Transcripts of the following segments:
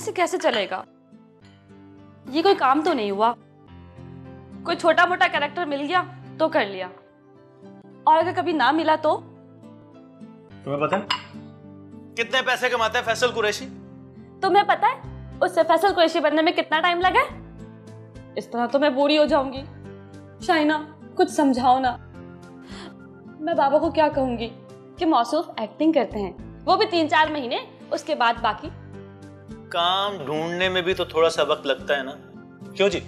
ऐसे कैसे चलेगा? ये कोई काम तो नहीं हुआ। कोई छोटा मोटा कैरेक्टर मिल गया तो कर लिया, और अगर कभी ना मिला तो? तुम्हें पता है कितने पैसे कमाता है फैसल कुरैशी? तुम्हें पता है उससे फैसल कुरैशी बनने में कितना टाइम लगा? इस तरह तो मैं बूढ़ी हो जाऊंगी। शाइना, कुछ समझाओ ना। मैं बाबा को क्या कहूंगी कि मौसूफ एक्टिंग करते हैं, वो भी 3-4 महीने, उसके बाद बाकी। काम ढूंढने में भी तो थोड़ा सा वक्त लगता है ना, क्यों जी?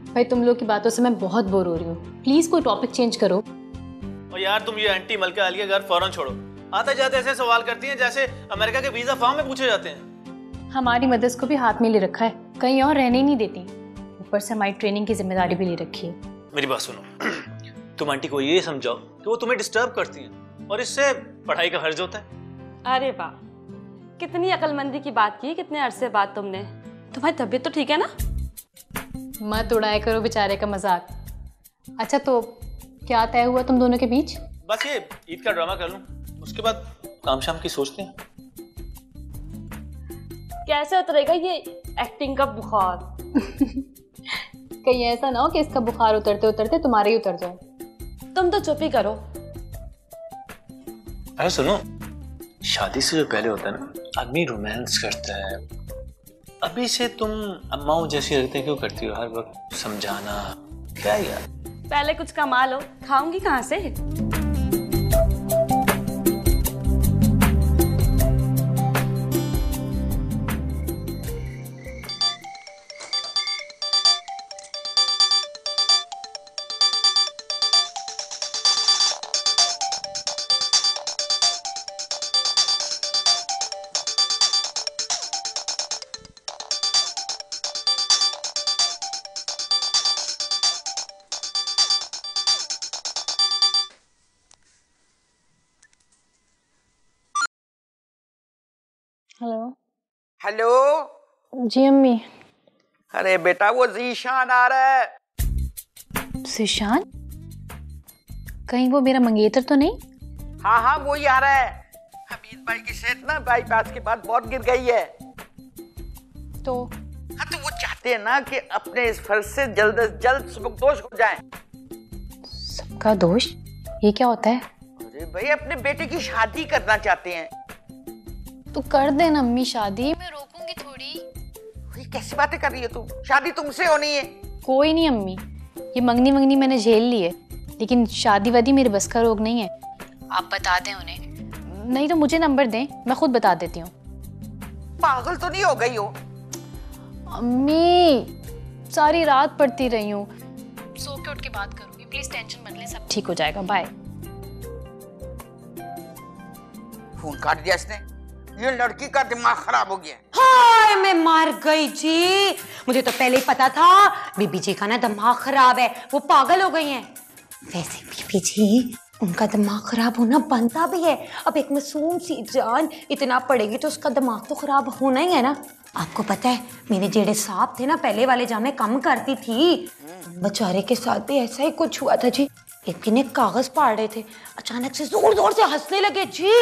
भाई तुम लोग की बातों से मैं बहुत बोर हो रही हूँ, प्लीज कोई टॉपिक चेंज करो। और यार तुम ये आंटी मलका अली का घर फौरन छोड़ो। आते जाते ऐसे सवाल करती हैं जैसे अमेरिका के वीजा फॉर्म में पूछे जाते हैं। हमारी मदद को भी हाथ में ले रखा है, कहीं और रहने नहीं देती, ऊपर से हमारी ट्रेनिंग की जिम्मेदारी भी ले रखी है। मेरी बात सुनो, तुम आंटी को ये समझाओ कि वो तुम्हें डिस्टर्ब करती हैं और इससे पढ़ाई का हर्ज होता है। अरे वाह, कितनी अकलमंदी की बात की कितने अरसे बाद तुमने। तुम्हारी तबीयत तो ठीक है ना? मत उड़ाया करो बेचारे का मजाक। अच्छा तो क्या तय हुआ तुम दोनों के बीच? बस ये ईद का ड्रामा कर लूं, उसके बाद काम शाम की सोचते हैं। कैसे उतरेगा ये एक्टिंग का बुखार? कहीं ऐसा ना हो कि इसका बुखार उतरते उतरते तुम्हारे ही उतर जाए। तुम तो चुप ही करो। अरे सुनो, शादी से जो पहले होता है ना, आदमी रोमांस करता है। अभी से तुम अम्माओं जैसी हरकतें क्यों करती हो? हर वक्त समझाना क्या यार? पहले कुछ कमा लो, खाऊंगी कहाँ से? हेलो। हेलो जी अम्मी। अरे बेटा वो जीशान आ रहा है। जीशान? कहीं वो मेरा मंगेतर तो नहीं? हाँ हाँ वो ही आ रहा है। हमीद भाई की सेहत ना बाईपास के बाद बहुत गिर गई है। तो हाँ तो वो चाहते हैं ना कि अपने इस फर्ज से जल्द से जल्द सुबकदोश हो जाएं। सबका दोष? ये क्या होता है? अरे भाई अपने बेटे की शादी करना चाहते हैं। तो कर देना अम्मी शादी, मैं रोकूंगी थोड़ी। ये कैसी बातें कर रही है तू? शादी तुमसे होनी है। कोई नहीं अम्मी, ये मंगनी मैंने झेल ली है, लेकिन शादी वादी मेरे बस का रोग नहीं है। आप बता दें उन्हें, नहीं तो मुझे नंबर दें, मैं खुद बता देती हूँ। पागल तो नहीं हो गई हो? अम्मी सारी रात पढ़ती रही हूँ, सो के उठ के बात करूंगी, प्लीज टेंशन मत लें, सब ठीक हो जाएगा, बाय। फोन काट दिया इसने। ये लड़की का दिमाग खराब हो गया। हाय मैं मर गई जी, मुझे तो पहले ही पता था बीबी जी का ना दिमाग खराब है, वो पागल हो गई हैं। वैसे बीबी जी उनका दिमाग खराब होना बनता भी है। अब एक मासूम सी जान इतना पड़ेगी तो उसका दिमाग तो खराब होना ही है ना। आपको पता है मेरे जेड़े साहब थे ना पहले वाले जहाँ मैं काम करती थी, बेचारे के साथ भी ऐसा ही कुछ हुआ था जी। एक दिन एक कागज फाड़ रहे थे, अचानक से जोर जोर से हंसने लगे जी,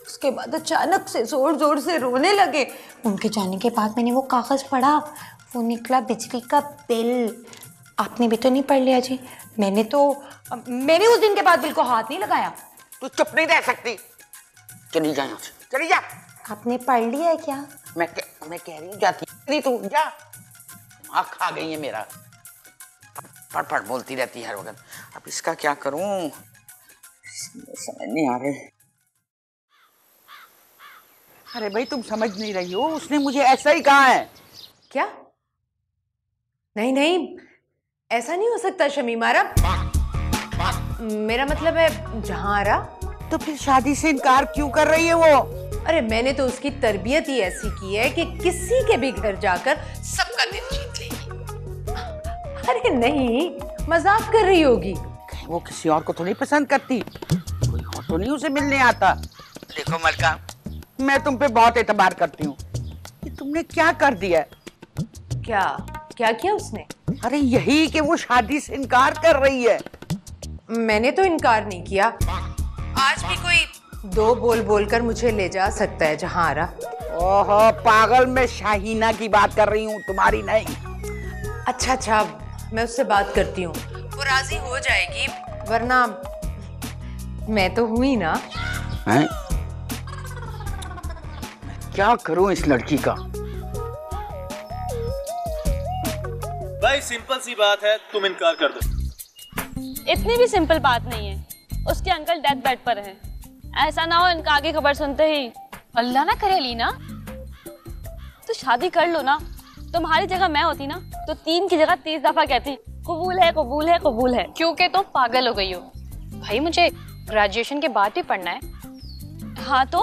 उसके बाद अचानक से जोर जोर से रोने लगे। उनके जाने के बाद मैंने वो कागज पढ़ा, वो निकला बिजली का बिल। आपने भी तो नहीं पढ़ लिया जी? मैंने उस दिन के बाद बिल को हाथ नहीं लगाया। तू चुप नहीं रह सकती, चली जा यहाँ से, चली जा। आपने पढ़ लिया है क्या? मैं कह रही हूँ जाती नहीं, तू जा। आँख खा गई है मेरा, पढ़ पढ़ बोलती रहती है हर वक्त। अब इसका क्या करूं समझ नहीं आ रही। अरे भाई तुम समझ नहीं रही हो, उसने मुझे ऐसा ही कहा है। क्या? नहीं नहीं ऐसा नहीं हो सकता शमीमारा, मेरा मतलब है जहांरा। तो फिर शादी से इनकार क्यों कर रही है वो? अरे मैंने तो उसकी तरबियत ही ऐसी की है कि किसी के भी घर जाकर सबका दिल जीत लेगी। अरे नहीं मजाक कर रही होगी। वो किसी और को तो नहीं पसंद करती, कोई और तो नहीं उसे मिलने आता। देखो मलका, मैं तुम पे बहुत एतबार करती हूँ, कि तुमने क्या कर दिया है। क्या क्या किया उसने? अरे यही कि वो शादी से इनकार कर रही है। मैंने तो इनकार नहीं किया। आज भी कोई दो बोल बोल कर मुझे ले जा सकता है जहांरा। ओहो पागल, मैं शाहीना की बात कर रही हूँ, तुम्हारी नहीं। अच्छा अच्छा, मैं उससे बात करती हूँ, वो राजी हो जाएगी, वरना मैं तो हुई ना। हैं? क्या करूं इस लड़की का? भाई सिंपल सी बात है, तुम इनकार कर दो। इतनी भी सिंपल बात नहीं है। उसके अंकल डेथ बेड पर हैं। ऐसा ना हो इनका आगे खबर सुनते ही। अल्लाह ना करे लीना। तो शादी कर लो ना। तुम्हारी जगह मैं होती ना तो 3 की जगह 30 दफा कहती कबूल है कबूल है कबूल है। क्योंकि तुम पागल हो गई हो। भाई मुझे ग्रेजुएशन के बाद भी पढ़ना है। हाँ तो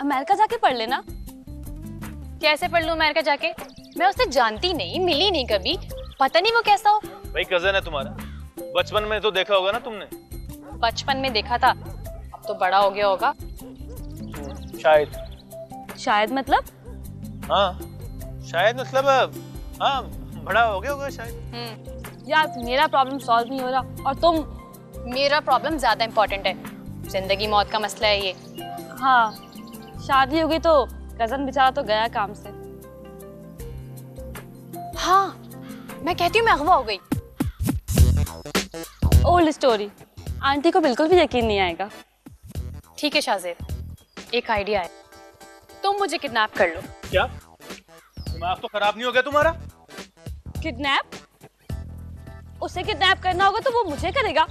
अमेरिका जाके पढ़ लेना। कैसे पढ़ लूं अमेरिका जाके? मैं उससे जानती नहीं, मिली नहीं कभी, पता नहीं वो कैसा हो। भाई कजन है तुम्हारा, बचपन में तो देखा होगा ना तुमने। बचपन में देखा था, अब तो बड़ा हो गया होगा। शायद मतलब? हाँ शायद मतलब हाँ बड़ा हो गया होगा शायद। यार मेरा प्रॉब्लम सॉल्व नहीं हो रहा और तुम। मेरा प्रॉब्लम ज्यादा इम्पोर्टेंट है, जिंदगी मौत का मसला है ये। हाँ शादी होगी तो कजन बेचारा तो गया काम से। हाँ मैं कहती हूँ मैं अगवा हो गई। ओल्ड स्टोरी, आंटी को बिल्कुल भी यकीन नहीं आएगा। ठीक है शाहजेब, एक आइडिया है, तुम मुझे किडनैप कर लो। क्या दिमाग तो खराब नहीं हो गया तुम्हारा? किडनैप? उसे किडनैप करना होगा तो वो मुझे करेगा,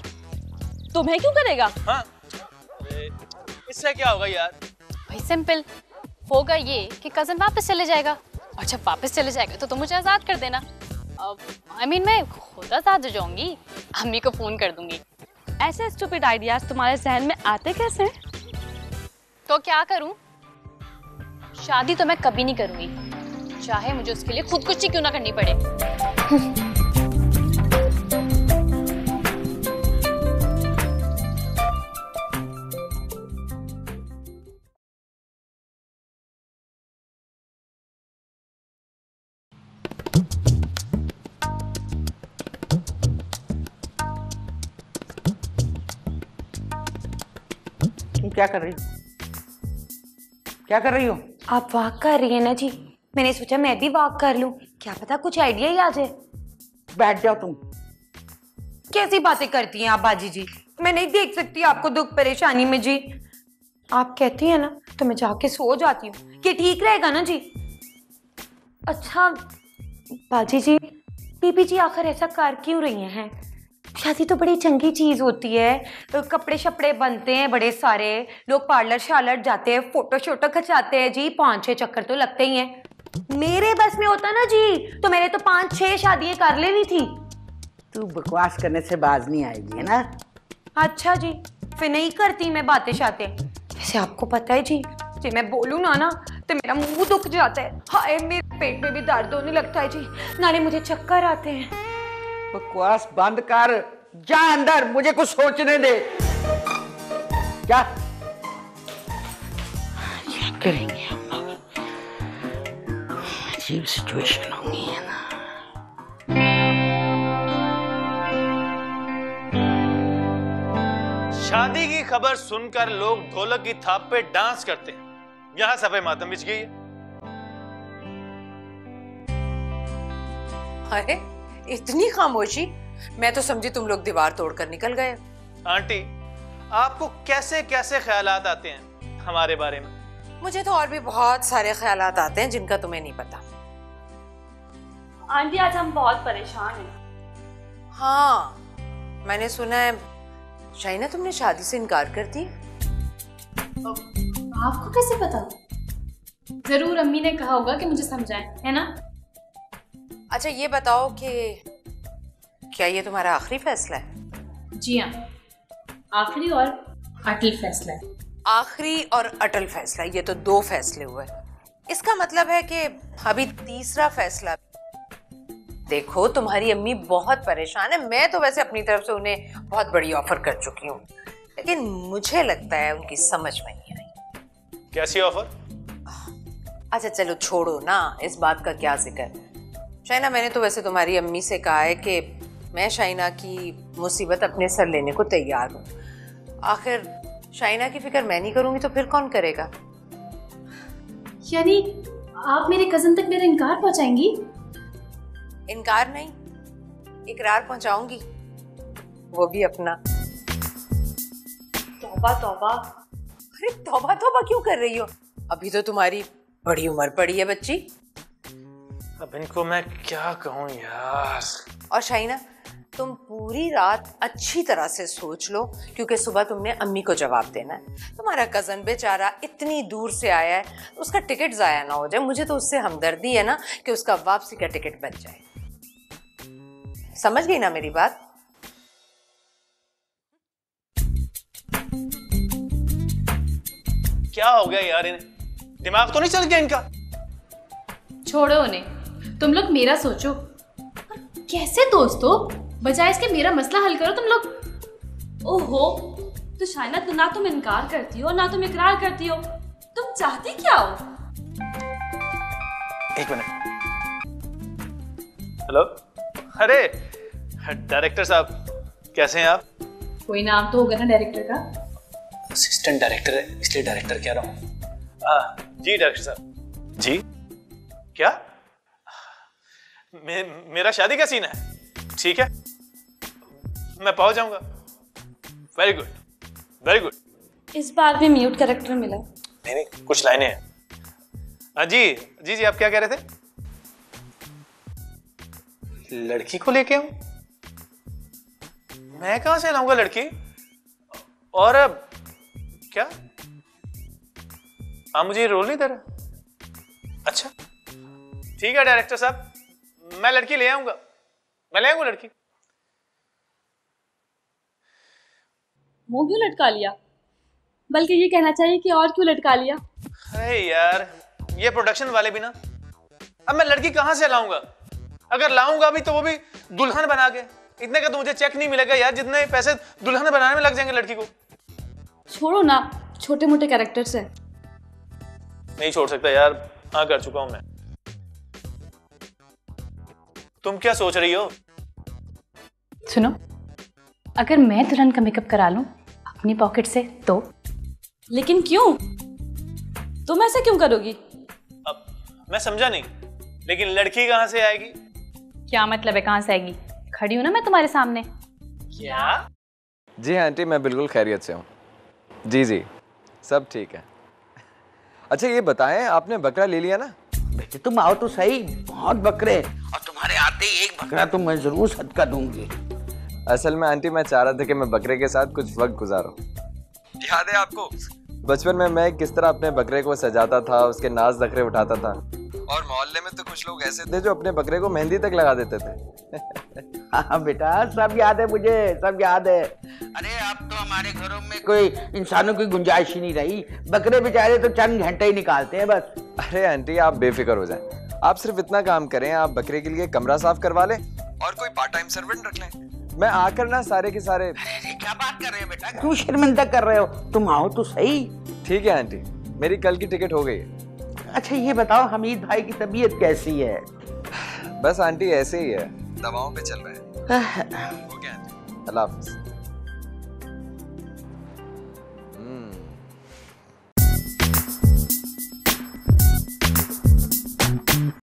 तुम्हें क्यों करेगा? हाँ इससे क्या होगा यार? भाई सिंपल होगा ये कि कजन वापस चले जाएगा, और जब वापस चले जाएगा तो तुम मुझे आजाद कर देना। I mean, मैं खुद आजाद हो जाऊंगी, अम्मी को फोन कर दूंगी। ऐसे स्टूपिड आइडियाज तुम्हारे जहन में आते कैसे हैं? तो क्या करूं? शादी तो मैं कभी नहीं करूंगी, चाहे मुझे उसके लिए खुदकुशी क्यों ना करनी पड़े। तुम क्या कर रही हो? क्या कर रही हो? आप वॉक कर रही है ना जी, मैंने सोचा मैं भी वॉक कर लूं, क्या पता कुछ आइडिया ही आ जाए। बैठ जाओ तुम। कैसी बातें करती हैं आप बाजी जी, मैं नहीं देख सकती आपको दुख परेशानी में जी। आप कहती हैं ना तो मैं जाके सो जाती हूँ, ये ठीक रहेगा ना जी? अच्छा बाजी जी, बीबी जी आखिर ऐसा कर क्यों रही हैं? शादी तो बड़ी चंगी चीज होती है, तो कपड़े शपड़े बनते हैं बड़े सारे, लोग पार्लर शार्लर जाते हैं, फोटो शोटो खिंचाते हैं जी, 5-6 चक्कर तो लगते ही हैं। मेरे बस में होता ना जी तो मैंने तो 5-6 शादियां कर लेनी थी। तू बकवास करने से बाज नहीं आएगी, है ना? अच्छा जी, फिर नहीं करती मैं बातें शातें। वैसे आपको पता है जी, जब मैं बोलूँ ना तो मेरा मुंह दुख जाता है, हाय मेरे पेट में भी दर्द होने लगता है जी, नाले मुझे चक्कर आते हैं। बकवास बंद कर, जा अंदर, मुझे कुछ सोचने दे। क्या करेंगे हम लोग? अजीब सिचुएशन होगी है ना। शादी की खबर सुनकर लोग ढोलक की थाप पे डांस करते हैं, यहाँ सफे मातम बिछ गई है। अरे इतनी खामोशी, मैं तो समझी तुम लोग दीवार तोड़कर निकल गए। आंटी आपको कैसे कैसे ख्यालात आते हैं हमारे बारे में? मुझे तो और भी बहुत सारे ख्यालात आते हैं जिनका तुम्हें नहीं पता। आंटी आज हम बहुत परेशान हैं। हाँ मैंने सुना है शाइना तुमने शादी से इनकार कर दी। आपको कैसे पता? जरूर अम्मी ने कहा होगा कि मुझे समझाएं, है ना? अच्छा ये बताओ कि क्या ये तुम्हारा आखिरी फैसला है? जी हाँ, आखिरी और अटल फैसला है। आखिरी और अटल फैसला, ये तो 2 फैसले हुए। इसका मतलब है कि अभी तीसरा फैसला। देखो तुम्हारी अम्मी बहुत परेशान है, मैं तो वैसे अपनी तरफ से उन्हें बहुत बड़ी ऑफर कर चुकी हूँ, लेकिन मुझे लगता है उनकी समझ में नहीं आई। कैसी ऑफर? अच्छा चलो छोड़ो ना, इस बात का क्या जिक्र। शाइना मैंने तो वैसे तुम्हारी अम्मी से कहा है कि मैं शाइना की मुसीबत अपने सर लेने को तैयार हूँ। आखिर शाइना की फिक्र मैं नहीं करूँगी तो फिर कौन करेगा? यानी आप मेरे कजन तक मेरा इनकार पहुंचाएंगी? इनकार नहीं, इकरार पहुंचाऊंगी, वो भी अपना। तौबा तौबा। अरे तौबा तौबा क्यों कर रही हो? अभी तो तुम्हारी बड़ी उम्र पड़ी है बच्ची। अब इनको मैं क्या कहूँ यार। और शाइना, तुम पूरी रात अच्छी तरह से सोच लो, क्योंकि सुबह तुमने अम्मी को जवाब देना है। तुम्हारा कजन बेचारा इतनी दूर से आया है, उसका टिकट जाया ना हो जाए। मुझे तो उससे हमदर्दी है ना कि उसका वापसी का टिकट बच जाए। समझ गई ना मेरी बात? क्या हो गया यार, इन्हें दिमाग तो नहीं चल गया इनका? छोड़ो उन्हें, तुम लोग मेरा सोचो। कैसे दोस्त हो? बजाय इसके मेरा मसला हल करो तुम लोग। ओहो, तो शाइना तो ना तुम इनकार करती हो ना तुम इकरार करती हो, तुम चाहती क्या हो? एक मिनट। हेलो, अरे डायरेक्टर साहब, कैसे हैं आप? कोई नाम तो होगा ना डायरेक्टर का? असिस्टेंट डायरेक्टर है, इसलिए डायरेक्टर कह रहा हूँ। जी डायरेक्टर साहब। जी क्या? मेरा शादी का सीन है? ठीक है, मैं पहुंच जाऊंगा। Very good, very good. इस बार भी म्यूट कैरेक्टर मिला। नहीं नहीं, कुछ लाइनें हैं। हाँ जी जी जी, आप क्या कह रहे थे? लड़की को लेके आऊं? मैं कहां से लाऊंगा लड़की? और अब क्या आप मुझे रोल नहीं दे रहे? अच्छा ठीक है डायरेक्टर साहब, मैं लड़की ले आऊंगा, मैं ले आऊंगा लड़की। मुंह क्यों लटका लिया? बल्कि ये कहना चाहिए कि और क्यों लटका लिया। अरे यार, ये प्रोडक्शन वाले भी ना, अब मैं लड़की कहां से लाऊंगा? अगर लाऊंगा भी तो वो भी दुल्हन बना के। इतने का तो मुझे चेक नहीं मिलेगा यार, जितने पैसे दुल्हन बनाने में लग जाएंगे लड़की को। छोड़ो ना, छोटे मोटे कैरेक्टर से। नहीं छोड़ सकता यार, हाँ कर चुका हूं मैं। तुम क्या सोच रही हो? सुनो, अगर मैं दुल्हन का मेकअप करा लूं अपनी पॉकेट से तो? लेकिन क्यों? तुम ऐसा क्यों करोगी? अब मैं समझा नहीं, लेकिन लड़की कहां से आएगी? क्या मतलब है कहां से आएगी? खड़ी हूं ना मैं तुम्हारे सामने। क्या? जी हाँ आंटी, मैं बिल्कुल खैरियत से हूँ। जी जी, सब ठीक है। अच्छा ये बताएं, आपने बकरा ले लिया ना? बेटे तुम आओ तो सही, बहुत बकरे, और तुम्हारे आते ही एक बकरा तो मैं जरूर सदका दूंगी। असल में आंटी मैं चाह रहा था कि मैं बकरे के साथ कुछ वक्त गुजारूं। याद है आपको बचपन में मैं किस तरह अपने बकरे को सजाता था, उसके नाज नखरे उठाता था, और मोहल्ले में तो कुछ लोग ऐसे थे जो अपने बकरे को मेहंदी तक लगा देते थे। हाँ बेटा, सब याद है मुझे, सब याद है। अरे अब तो हमारे घरों में कोई इंसानों की गुंजाइश ही नहीं रही, बकरे बेचारे तो चंद घंटे ही निकालते हैं बस। अरे आंटी आप बेफिक्र हो जाएं, आप सिर्फ इतना काम करें, आप बकरे के लिए कमरा साफ करवा लें और कोई पार्ट टाइम सर्वेंट रख लें। मैं आकर ना सारे के सारे। अरे क्या बात कर रहे हो बेटा, क्यों शर्मिंदा कर रहे हो? तुम आओ तो सही। ठीक है आंटी, मेरी कल की टिकट हो गई है। अच्छा ये बताओ, हमीद भाई की तबीयत कैसी है? बस आंटी ऐसे ही है, दवाओं पे चल रहे हैं। हो गया आंटी, अल्लाह हाफिज।